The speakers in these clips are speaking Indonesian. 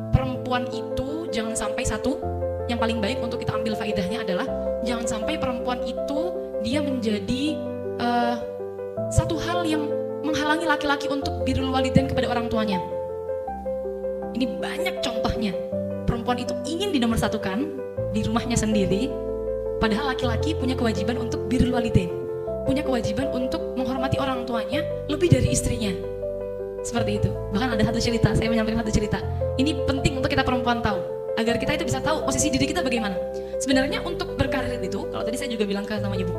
perempuan itu jangan sampai yang paling baik untuk kita ambil faedahnya adalah jangan sampai perempuan itu dia menjadi satu hal yang menghalangi laki-laki untuk birrul walidain kepada orang tuanya. Ini banyak contohnya. Perempuan itu ingin dinomorsatukan di rumahnya sendiri, padahal laki-laki punya kewajiban untuk birrul walidain, punya kewajiban untuk menghormati orang tuanya lebih dari istrinya. Seperti itu. Bahkan ada satu cerita, saya menyampaikan satu cerita. Ini penting untuk kita perempuan tahu, agar kita itu bisa tahu posisi diri kita bagaimana. Sebenarnya untuk berkarir itu, kalau tadi saya juga bilang ke sama ibu,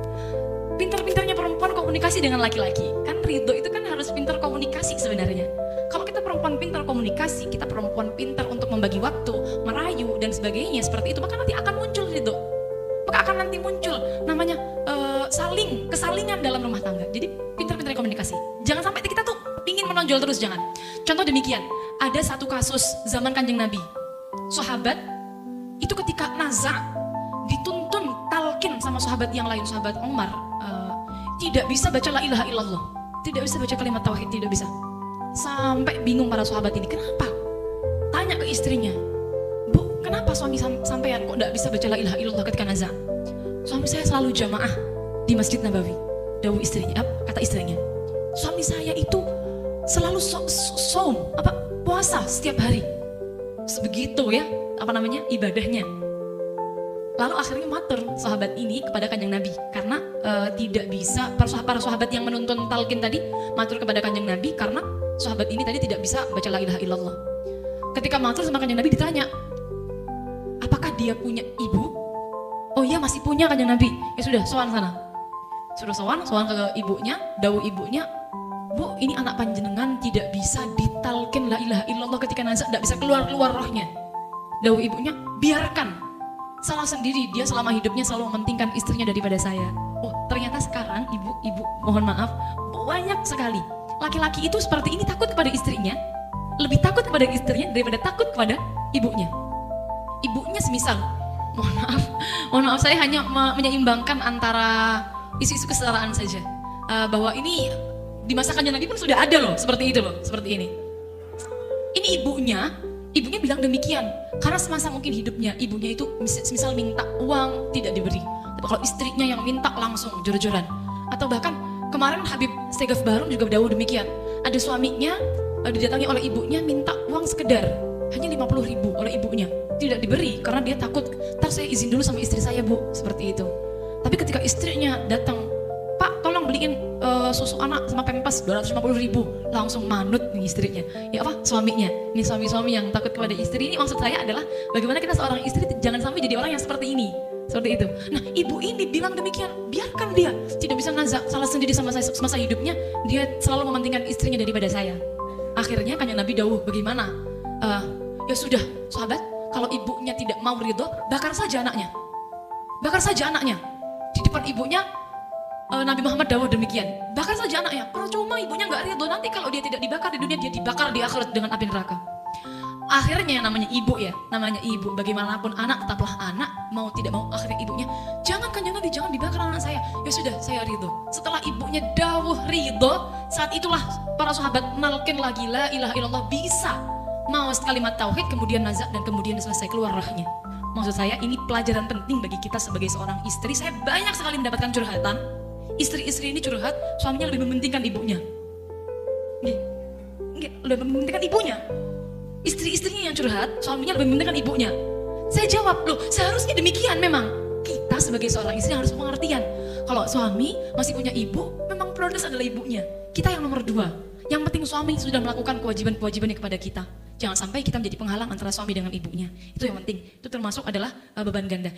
pintar-pintarnya perempuan komunikasi dengan laki-laki. Kan Ridho itu kan harus pintar komunikasi sebenarnya. Kalau kita perempuan pintar komunikasi, kita perempuan pintar untuk membagi waktu, merayu dan sebagainya seperti itu, maka nanti akan muncul Ridho. Maka akan nanti muncul namanya kesalingan dalam rumah tangga. Jadi pintar-pintar komunikasi. Jangan sampai kita tuh ingin menonjol terus, jangan. Contoh demikian, ada satu kasus zaman Kanjeng Nabi. Sahabat itu ketika nazar dituntun talqin sama sahabat yang lain, sahabat Umar, tidak bisa baca la ilaha illallah, tidak bisa baca kalimat tauhid, tidak bisa. Sampai bingung para sahabat ini, kenapa? Tanya ke istrinya, Bu, kenapa suami sampean kok tidak bisa baca la ilaha illallah ketika nazar? Suami saya selalu jamaah di Masjid Nabawi. Dawuh istrinya, kata istrinya, suami saya itu selalu puasa setiap hari. Sebegitu ya, ibadahnya. Lalu akhirnya matur sahabat ini kepada Kanjeng Nabi, karena tidak bisa, para sahabat yang menuntun talqin tadi matur kepada Kanjeng Nabi karena sahabat ini tadi tidak bisa baca la ilaha illallah. Ketika matur sama Kanjeng Nabi ditanya, apakah dia punya ibu? Oh iya, masih punya Kanjeng Nabi. Ya sudah, sowan sana. Sudah sowan ke ibunya, dawuh ibunya, Bu, ini anak panjenengan tidak bisa ditalqin la ilaha illallah ketika nazar, tidak bisa keluar rohnya. Dawuh ibunya, biarkan, salah sendiri, dia selama hidupnya selalu mementingkan istrinya daripada saya. Oh, ternyata sekarang ibu mohon maaf, banyak sekali laki-laki itu seperti ini, takut kepada istrinya, lebih takut kepada istrinya daripada takut kepada ibunya. Ibunya semisal, mohon maaf saya hanya menyeimbangkan antara isu-isu kesetaraan saja, bahwa ini di masa Kanjeng Nabi pun sudah ada loh, seperti itu loh, seperti ini. Ini ibunya bilang demikian, karena semasa mungkin hidupnya ibunya itu misal minta uang tidak diberi. Tapi kalau istrinya yang minta langsung jor-joran. Atau bahkan kemarin Habib Stegaf Barum juga dawuh demikian. Ada suaminya didatangi oleh ibunya minta uang sekedar hanya 50.000 oleh ibunya, tidak diberi karena dia takut, ntar saya izin dulu sama istri saya Bu, seperti itu. Tapi ketika istrinya datang, Pak tolong beliin susu anak sama pempes 250.000, langsung manut nih istrinya. Ya apa? Suaminya. Ini suami-suami yang takut kepada istri ini, maksud saya adalah bagaimana kita seorang istri jangan sampai jadi orang yang seperti ini. Seperti itu. Nah, ibu ini bilang demikian, biarkan dia tidak bisa nazar, salah sendiri sama saya semasa hidupnya, dia selalu mementingkan istrinya daripada saya. Akhirnya Kanjeng Nabi dawuh, bagaimana? Ya sudah, sahabat, kalau ibunya tidak mau ridho, bakar saja anaknya. Bakar saja anaknya. Di depan ibunya Nabi Muhammad dawuh demikian, bakar saja anaknya. Percuma ibunya nggak ridho, nanti kalau dia tidak dibakar di dunia, dia dibakar di akhirat dengan api neraka. Akhirnya namanya ibu, bagaimanapun anak tetaplah anak, mau tidak mau akhirnya ibunya, jangan Kanjeng Nabi, jangan dibakar anak saya. Ya sudah, saya ridho. Setelah ibunya dawuh ridho, saat itulah para sahabat nalkin lagi la ilaha illallah, bisa mau kalimat tauhid, kemudian nazar, dan kemudian selesai keluar rohnya. Maksud saya ini pelajaran penting bagi kita sebagai seorang istri. Saya banyak sekali mendapatkan curhatan, istri-istri ini curhat, suaminya lebih mementingkan ibunya. Lebih mementingkan ibunya. Istri-istrinya yang curhat, suaminya lebih mementingkan ibunya. Saya jawab, loh seharusnya demikian memang. Kita sebagai seorang istri harus pengertian. Kalau suami masih punya ibu, memang prioritas adalah ibunya. Kita yang nomor 2. Yang penting suami sudah melakukan kewajiban-kewajibannya kepada kita. Jangan sampai kita menjadi penghalang antara suami dengan ibunya. Itu yang penting. Itu termasuk adalah beban ganda.